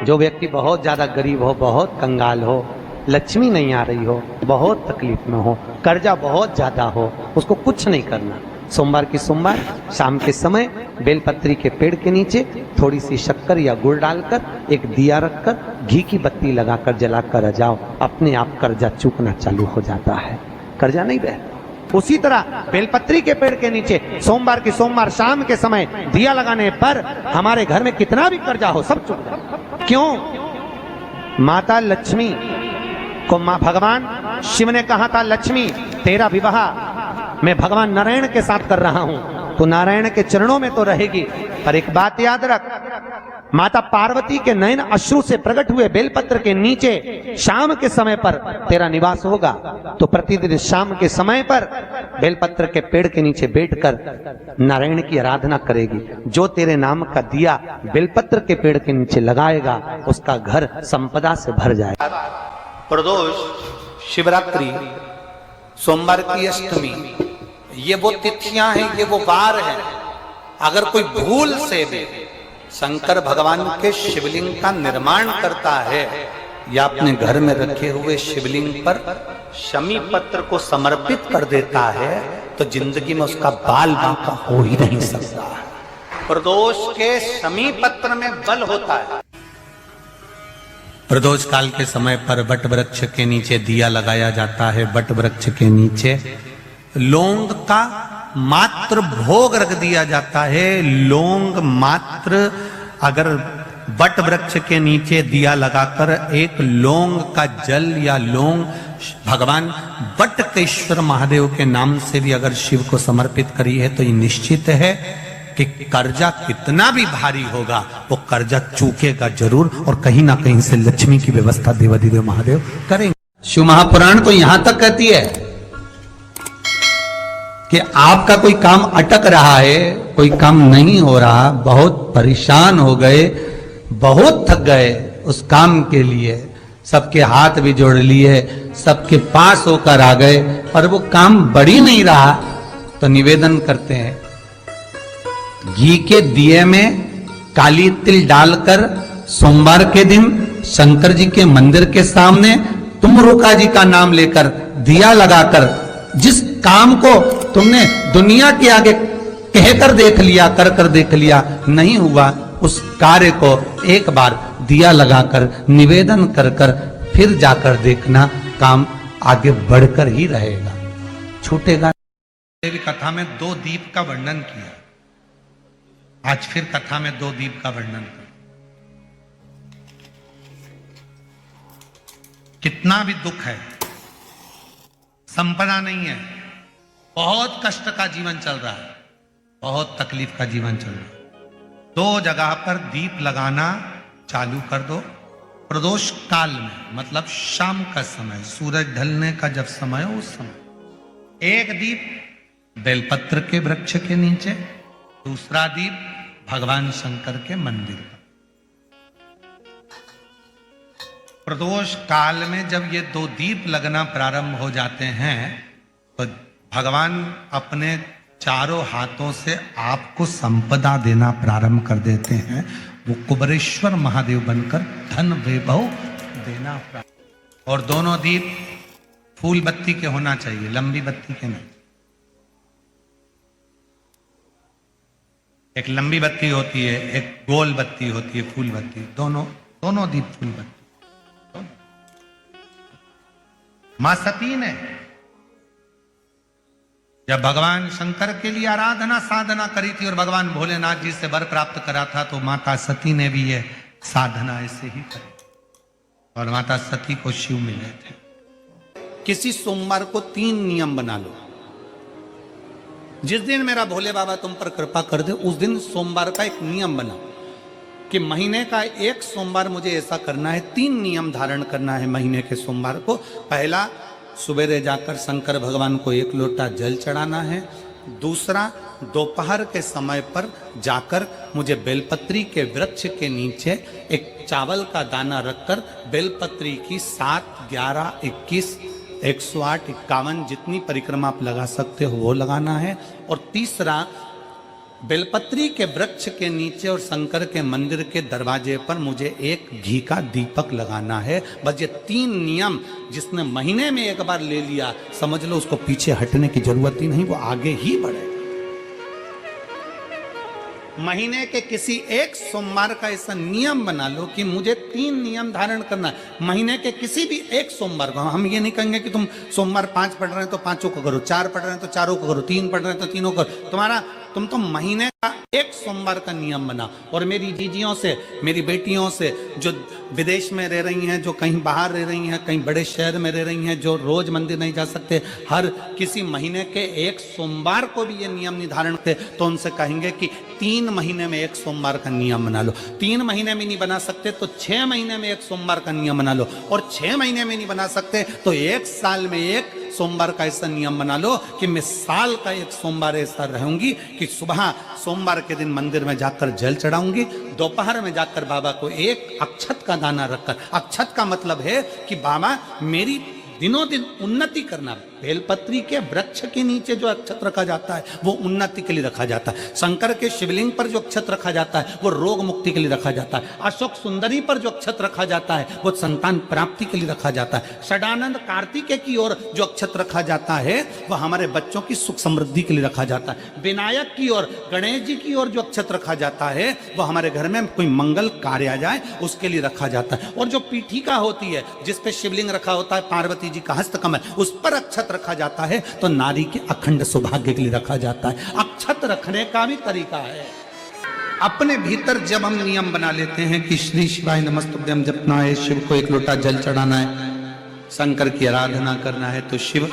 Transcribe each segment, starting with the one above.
जो व्यक्ति बहुत ज़्यादा गरीब हो, बहुत कंगाल हो, लक्ष्मी नहीं आ रही हो, बहुत तकलीफ में हो, कर्जा बहुत ज़्यादा हो, उसको कुछ नहीं करना। सोमवार की सोमवार शाम के समय बेलपत्री के पेड़ के नीचे थोड़ी सी शक्कर या गुड़ डालकर एक दिया रखकर घी की बत्ती लगाकर जलाकर जाओ, अपने आप कर्जा चूकना चालू हो जाता है, कर्जा नहीं रहता। उसी तरह बेलपत्री के पेड़ के नीचे सोमवार की सोमवार शाम के समय दिया लगाने पर हमारे घर में कितना भी कर्जा हो सब चुक जाए। क्यों? माता लक्ष्मी को भगवान शिव ने कहा था, लक्ष्मी तेरा विवाह मैं भगवान नारायण के साथ कर रहा हूं, तो नारायण के चरणों में तो रहेगी, पर एक बात याद रख, माता पार्वती के नयन अश्रु से प्रकट हुए बेलपत्र के नीचे शाम के समय पर तेरा निवास होगा। तो प्रतिदिन शाम के समय पर बेलपत्र के पेड़ के नीचे बैठकर नारायण की आराधना करेगी। जो तेरे नाम का दिया बेलपत्र के पेड़ के नीचे लगाएगा, उसका घर संपदा से भर जाएगा। प्रदोष, शिवरात्रि, सोमवार की अष्टमी, ये वो तिथियां हैं, ये वो वार हैं। अगर कोई भूल से भी शंकर भगवान के शिवलिंग का निर्माण करता है या अपने घर में रखे हुए शिवलिंग पर शमी पत्र को समर्पित कर देता है, तो जिंदगी में उसका बाल बांका हो ही नहीं सकता। प्रदोष के शमी पत्र में बल होता है। प्रदोष काल के समय पर वट वृक्ष के नीचे दिया लगाया जाता है। वट वृक्ष के नीचे लौंग का मात्र भोग रख दिया जाता है। लौंग मात्र, अगर वट वृक्ष के नीचे दिया लगाकर एक लौंग का जल या लौंग भगवान वटकेश्वर महादेव के नाम से भी अगर शिव को समर्पित करी है, तो ये निश्चित है कि कर्जा कितना भी भारी होगा वो कर्जा चूकेगा जरूर, और कहीं ना कहीं से लक्ष्मी की व्यवस्था देवाधिदेव महादेव करेंगे। शिव महापुराण तो यहां तक कहती है कि आपका कोई काम अटक रहा है, कोई काम नहीं हो रहा, बहुत परेशान हो गए, बहुत थक गए उस काम के लिए, सबके हाथ भी जोड़ लिए, सबके पास होकर आ गए, पर वो काम बढ़ ही नहीं रहा, तो निवेदन करते हैं घी के दिए में काली तिल डालकर सोमवार के दिन शंकर जी के मंदिर के सामने तुम रुका जी का नाम लेकर दिया लगाकर, जिस काम को तुमने दुनिया के आगे कहकर देख लिया, कर देख लिया, नहीं हुआ, उस कार्य को एक बार दिया लगाकर निवेदन कर फिर जाकर देखना, काम आगे बढ़कर ही रहेगा, छूटेगा। देवी कथा में 2 दीप का वर्णन किया, आज फिर कथा में 2 दीप का वर्णन कर। कितना भी दुख है, संपदा नहीं है, बहुत कष्ट का जीवन चल रहा है, बहुत तकलीफ का जीवन चल रहा है, 2 जगह पर दीप लगाना चालू कर दो। प्रदोष काल में, मतलब शाम का समय, सूरज ढलने का जब समय हो, उस समय एक दीप बेलपत्र के वृक्ष के नीचे, दूसरा दीप भगवान शंकर के मंदिर पर। प्रदोष काल में जब ये 2 दीप लगना प्रारंभ हो जाते हैं, तो भगवान अपने चारों हाथों से आपको संपदा देना प्रारंभ कर देते हैं। वो कुबरेश्वर महादेव बनकर धन वैभव देना प्रारंभ। और दोनों दीप फूल बत्ती के होना चाहिए, लंबी बत्ती के नहीं। एक लंबी बत्ती होती है, एक गोल बत्ती होती है, फूल बत्ती, दोनों दीप फूल बत्ती। मां सती ने जब भगवान शंकर के लिए आराधना साधना करी थी और भगवान भोलेनाथ जी से वर प्राप्त करा था, तो माता सती ने भी ये साधना ऐसे ही करी, और माता सती को शिव मिले थे। किसी सोमवार को 3 नियम बना लो। जिस दिन मेरा भोले बाबा तुम पर कृपा कर दे, उस दिन सोमवार का एक नियम बना कि महीने का एक सोमवार मुझे ऐसा करना है, 3 नियम धारण करना है महीने के सोमवार को। पहला, सुबेरे जाकर शंकर भगवान को 1 लोटा जल चढ़ाना है। दूसरा, दोपहर के समय पर जाकर मुझे बेलपत्री के वृक्ष के नीचे एक चावल का दाना रखकर बेलपत्री की 7, 11, 21, 108, 51 जितनी परिक्रमा आप लगा सकते हो वो लगाना है। और तीसरा, बेलपत्री के वृक्ष के नीचे और शंकर के मंदिर के दरवाजे पर मुझे एक घी का दीपक लगाना है। बस ये 3 नियम जिसने महीने में एक बार ले लिया, समझ लो उसको पीछे हटने की जरूरत ही नहीं, वो आगे ही बढ़े। महीने के किसी एक सोमवार का ऐसा नियम बना लो कि मुझे 3 नियम धारण करना है। महीने के किसी भी एक सोमवार को हम ये नहीं कहेंगे कि तुम सोमवार 5 पढ़ रहे हैं तो 5 को करो, 4 पढ़ रहे हैं तो 4 को करो, 3 पढ़ रहे हैं तो 3 को करो। तुम तो महीने का एक सोमवार का नियम बना। और मेरी जीजियों से, मेरी बेटियों से जो विदेश में रह रही हैं, जो कहीं बाहर रह रही हैं, कहीं बड़े शहर में रह रही हैं, जो रोज मंदिर नहीं जा सकते, हर किसी महीने के एक सोमवार को भी ये नियम निर्धारण करते, तो उनसे कहेंगे कि 3 महीने में एक सोमवार का नियम बना लो। 3 महीने में नहीं बना सकते तो 6 महीने में एक सोमवार का नियम बना लो। और 6 महीने में नहीं बना सकते तो 1 साल में एक सोमवार का ऐसा नियम बना लो कि मैं साल का एक सोमवार ऐसा रहूंगी कि सुबह सोमवार के दिन मंदिर में जाकर जल चढ़ाऊंगी, दोपहर में जाकर बाबा को एक अक्षत का दाना रखकर, अक्षत का मतलब है कि बाबा मेरी दिनों दिन उन्नति करना। बेलपत्री के वृक्ष के नीचे जो अक्षत रखा जाता है वो उन्नति के लिए रखा जाता है। शंकर के शिवलिंग पर जो अक्षत रखा जाता है वो रोग मुक्ति के लिए रखा जाता है। अशोक सुंदरी पर जो अक्षत रखा जाता है वो संतान प्राप्ति के लिए रखा जाता है। षडानंद कार्तिकेय की ओर जो अक्षत रखा जाता है वह हमारे बच्चों की सुख समृद्धि के लिए रखा जाता है। विनायक की ओर, गणेश जी की ओर जो अक्षत रखा जाता है वह हमारे घर में कोई मंगल कार्य आ जाए उसके लिए रखा जाता है। और जो पीठिका होती है जिसपे शिवलिंग रखा होता है, पार्वती जी का हस्तकमल, उस पर अक्षत रखा जाता है तो नारी के अखंड सौभाग्य के लिए रखा जाता है। अक्षत रखने का भी तरीका है। अपने भीतर जब हम नियम बना लेते हैं कि श्री शिवाय नमस्तुभ्यम जपना है, शिव को एक लोटा जल चढ़ाना है, शंकर की आराधना करना है, तो शिव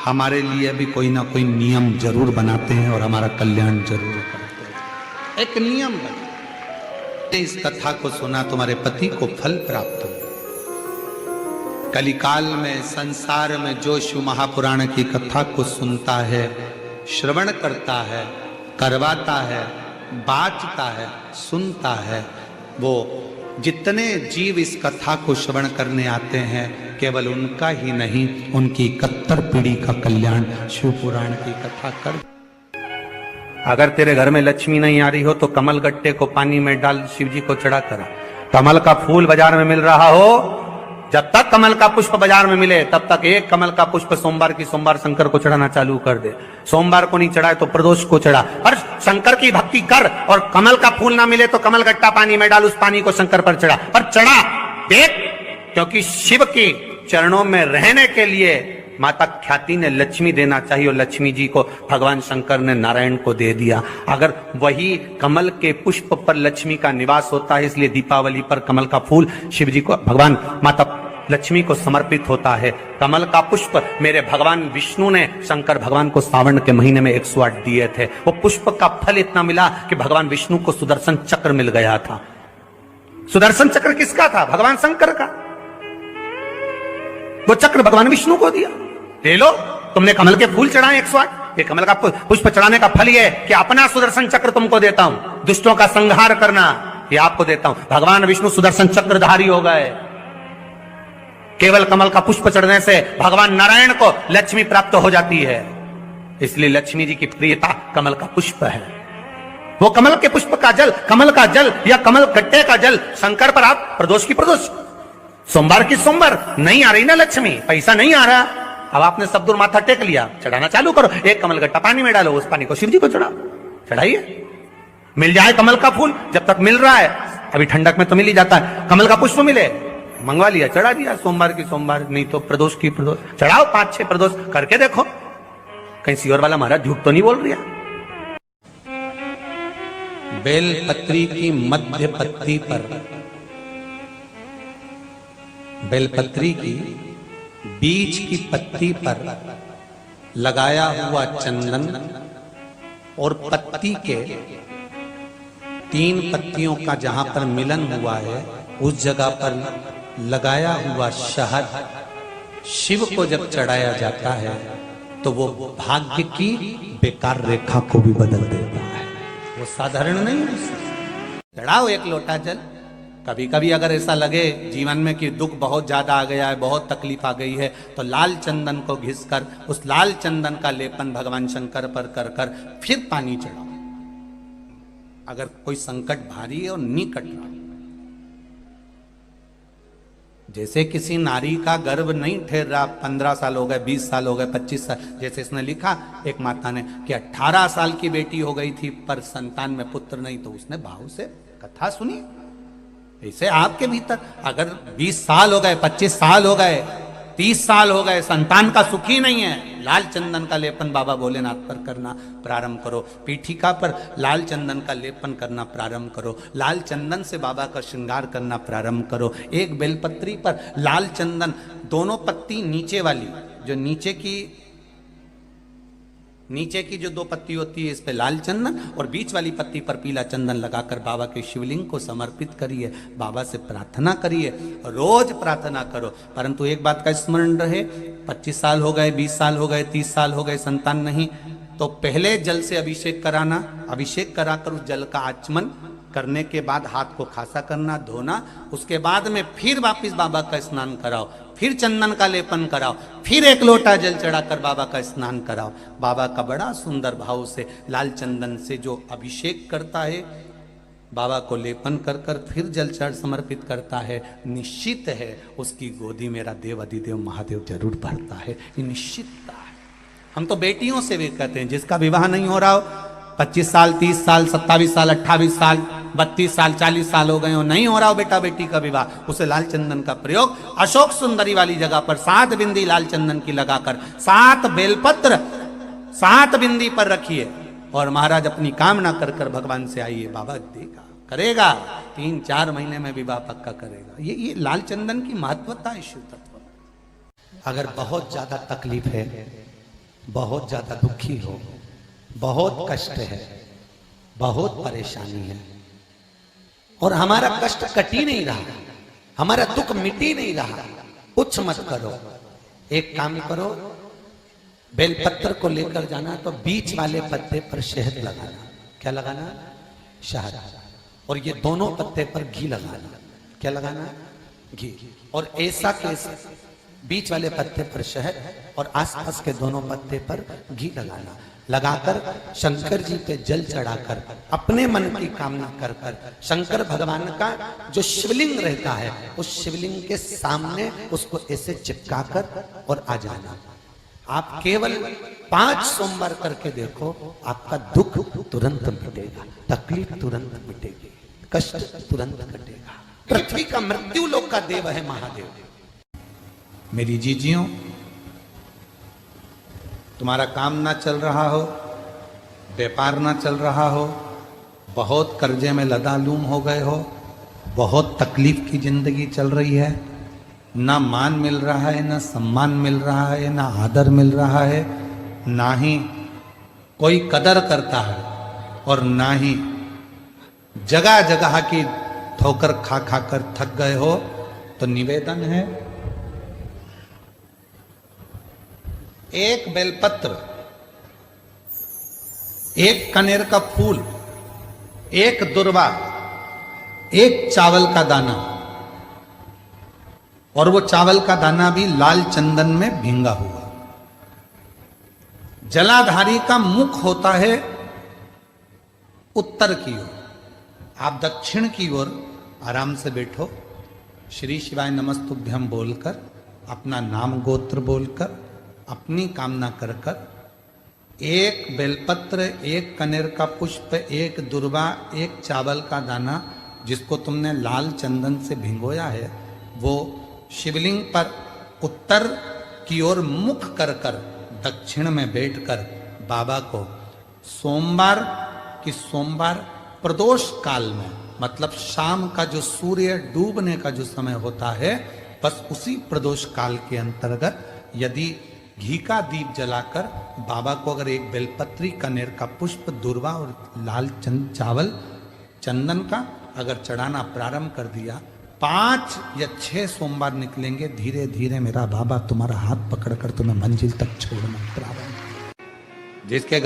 हमारे लिए भी कोई ना कोई नियम जरूर बनाते हैं और हमारा कल्याण जरूर करते हैं। एक नियम बना, इस कथा को सुना, तुम्हारे पति को फल प्राप्त हो। कलिकाल में संसार में जो शिव महापुराण की कथा को सुनता है, श्रवण करता है, करवाता है, बाँचता है, सुनता है, वो जितने जीव इस कथा को श्रवण करने आते हैं केवल उनका ही नहीं, उनकी 71 पीढ़ी का कल्याण शिव पुराण की कथा कर। अगर तेरे घर में लक्ष्मी नहीं आ रही हो तो कमल गट्टे को पानी में डाल शिव जी को चढ़ा करा। कमल का फूल बाजार में मिल रहा हो, जब तक कमल का पुष्प बाजार में मिले तब तक एक कमल का पुष्प सोमवार की सोमवार शंकर को चढ़ाना चालू कर दे। सोमवार को नहीं चढ़ाए तो प्रदोष को चढ़ा, पर शंकर की भक्ति कर। और कमल का फूल ना मिले तो कमल गट्टा पानी में डाल, उस पानी को शंकर पर चढ़ा, पर चढ़ा देख, क्योंकि शिव के चरणों में रहने के लिए माता ख्याति ने लक्ष्मी देना चाहिए और लक्ष्मी जी को भगवान शंकर ने नारायण को दे दिया। अगर वही कमल के पुष्प पर लक्ष्मी का निवास होता है, इसलिए दीपावली पर कमल का फूल शिव जी को, भगवान माता लक्ष्मी को समर्पित होता है। कमल का पुष्प मेरे भगवान विष्णु ने शंकर भगवान को सावन के महीने में 108 दिए थे। वो पुष्प का फल इतना मिला कि भगवान विष्णु को सुदर्शन चक्र मिल गया था। सुदर्शन चक्र किसका था? भगवान शंकर का। वो चक्र भगवान विष्णु को दिया। ले लो, तुमने कमल के फूल चढ़ाए 108, ये कमल का पुष्प चढ़ाने का फल ये कि अपना सुदर्शन चक्र तुमको देता हूं, दुष्टों का संहार करना ये आपको देता हूं। भगवान विष्णु सुदर्शन चक्रधारी हो गए। केवल कमल का पुष्प चढ़ने से भगवान नारायण को लक्ष्मी प्राप्त हो जाती है, इसलिए लक्ष्मी जी की प्रियता कमल का पुष्प है। वो कमल के पुष्प का जल, कमल का जल या कमल गट्टे का जल शंकर पर आप प्रदोष की प्रदोष, सोमवार की सोमवार नहीं आ रही ना लक्ष्मी, पैसा नहीं आ रहा, अब आपने सब दूर माथा टेक लिया, चढ़ाना चालू करो। एक कमल गट्टा पानी में डालो, उस पानी को शिव जी को चढ़ाओ, चढ़ाइए। मिल जाए कमल का फूल, जब तक मिल रहा है, अभी ठंडक में तो मिल ही जाता है, कमल का पुष्प मिले, मंगवा लिया, चढ़ा दिया। सोमवार की सोमवार, नहीं तो प्रदोष की प्रदोष चढ़ाओ, 5-6 प्रदोष करके देखो, कहीं सीवर वाला महाराज झूठ तो नहीं बोल रहा। बेलपत्री की मध्य पत्ती पर, बेलपत्री की बीच की पत्ती पर लगाया हुआ चंदन और पत्ती के 3 पत्तियों का जहां पर मिलन हुआ है उस जगह पर लगाया हुआ शहद शिव को जब चढ़ाया जाता है तो वो भाग्य की बेकार रेखा को भी बदल देता है। वो साधारण नहीं है। चढ़ाओ एक लोटा जल। कभी कभी अगर ऐसा लगे जीवन में कि दुख बहुत ज्यादा आ गया है, बहुत तकलीफ आ गई है, तो लाल चंदन को घिसकर उस लाल चंदन का लेपन भगवान शंकर पर कर कर फिर पानी चढ़ाओ। अगर कोई संकट भारी है और नहीं कट रहा, जैसे किसी नारी का गर्भ नहीं ठहर रहा, 15 साल हो गए, 20 साल हो गए, 25 साल, जैसे इसने लिखा एक माता ने कि 18 साल की बेटी हो गई थी पर संतान में पुत्र नहीं, तो उसने भाव से कथा सुनी। ऐसे आपके भीतर अगर 20 साल हो गए, 25 साल हो गए, 30 साल हो गए, संतान का सुख ही नहीं है, लाल चंदन का लेपन बाबा भोलेनाथ पर करना प्रारंभ करो, पीठिका पर लाल चंदन का लेपन करना प्रारंभ करो, लाल चंदन से बाबा का श्रृंगार करना प्रारंभ करो। एक बेलपत्री पर लाल चंदन, दोनों पत्ती नीचे वाली, जो नीचे की जो 2 पत्ती होती है इस पे लाल चंदन, और बीच वाली पत्ती पर पीला चंदन लगाकर बाबा के शिवलिंग को समर्पित करिए, बाबा से प्रार्थना करिए, रोज प्रार्थना करो। परंतु एक बात का स्मरण रहे, 25 साल हो गए, 20 साल हो गए, 30 साल हो गए, संतान नहीं, तो पहले जल से अभिषेक कराना, अभिषेक कराकर उस जल का आचमन करने के बाद हाथ को खासा करना, धोना, उसके बाद में फिर वापिस बाबा का स्नान कराओ, फिर चंदन का लेपन कराओ, फिर 1 लोटा जल चढ़ाकर बाबा का स्नान कराओ। बाबा का बड़ा सुंदर भाव से लाल चंदन से जो अभिषेक करता है, बाबा को लेपन कर कर फिर जल चढ़ समर्पित करता है, निश्चित है उसकी गोदी मेरा देव अधिदेव महादेव जरूर भरता है, ये निश्चितता है। हम तो बेटियों से भी कहते हैं, जिसका विवाह नहीं हो रहा हो, 25 साल, 30 साल, 27 साल, 28 साल, 32 साल, 40 साल हो गए हो, नहीं हो रहा हो बेटा बेटी का विवाह, उसे लाल चंदन का प्रयोग अशोक सुंदरी वाली जगह पर 7 बिंदी लाल चंदन की लगाकर 7 बेलपत्र 7 बिंदी पर रखिए और महाराज अपनी कामना कर कर भगवान से आइए, बाबा देगा, करेगा, 3-4 महीने में विवाह पक्का करेगा। ये लाल चंदन की महत्वता है शिव तत्व। अगर बहुत ज्यादा तकलीफ है, बहुत ज्यादा दुखी हो, बहुत कष्ट है, बहुत परेशानी है और हमारा कष्ट कट ही नहीं रहा, हमारा दुख मिट ही नहीं रहा, कुछ मत करो, एक काम करो, बेलपत्र को लेकर जाना तो बीच वाले पत्ते पर शहद लगाना। क्या लगाना? शहद। और ये दोनों पत्ते पर घी लगाना। क्या लगाना? घी। और ऐसा कैसे? बीच वाले पत्ते पर शहद और आसपास के दोनों पत्ते पर घी लगाना, लगाकर शंकर जी पे जल चढ़ाकर अपने मन की कामना कर कर शंकर भगवान का जो शिवलिंग रहता है उस शिवलिंग के सामने उसको ऐसे चिपकाकर और आ जाना। आप केवल 5 सोमवार करके देखो, आपका दुख तुरंत मिटेगा, तकलीफ तुरंत मिटेगी, कष्ट तुरंत कटेगा। पृथ्वी का मृत्यु लोक का देव है महादेव। मेरी जीजियों, तुम्हारा काम ना चल रहा हो, व्यापार ना चल रहा हो, बहुत कर्जे में लदालूम हो गए हो, बहुत तकलीफ की जिंदगी चल रही है, ना मान मिल रहा है, ना सम्मान मिल रहा है, ना आदर मिल रहा है, ना ही कोई कदर करता है और ना ही जगह जगह की ठोकर खा खा कर थक गए हो, तो निवेदन है, एक बेलपत्र, एक कनेर का फूल, एक दुर्वा, एक चावल का दाना, और वो चावल का दाना भी लाल चंदन में भींगा हुआ। जलाधारी का मुख होता है उत्तर की ओर, आप दक्षिण की ओर आराम से बैठो, श्री शिवाय नमस्तुभ्यम बोलकर, अपना नाम गोत्र बोलकर, अपनी कामना कर कर, एक बेलपत्र, एक कनेर का पुष्प, एक दुर्वा, एक चावल का दाना जिसको तुमने लाल चंदन से भिंगोया है, वो शिवलिंग पर उत्तर की ओर मुख कर कर दक्षिण में बैठकर बाबा को सोमवार प्रदोष काल में, मतलब शाम का जो सूर्य डूबने का जो समय होता है, बस उसी प्रदोष काल के अंतर्गत यदि घी का दीप जलाकर बाबा को अगर एक बेलपत्री, कनेर का पुष्प, दुर्वा और लाल चावल चंदन का अगर चढ़ाना प्रारंभ कर दिया, 5 या 6 सोमवार निकलेंगे, धीरे धीरे मेरा बाबा तुम्हारा हाथ पकड़कर तुम्हें मंजिल तक छोड़ना प्रारंभ। जिसके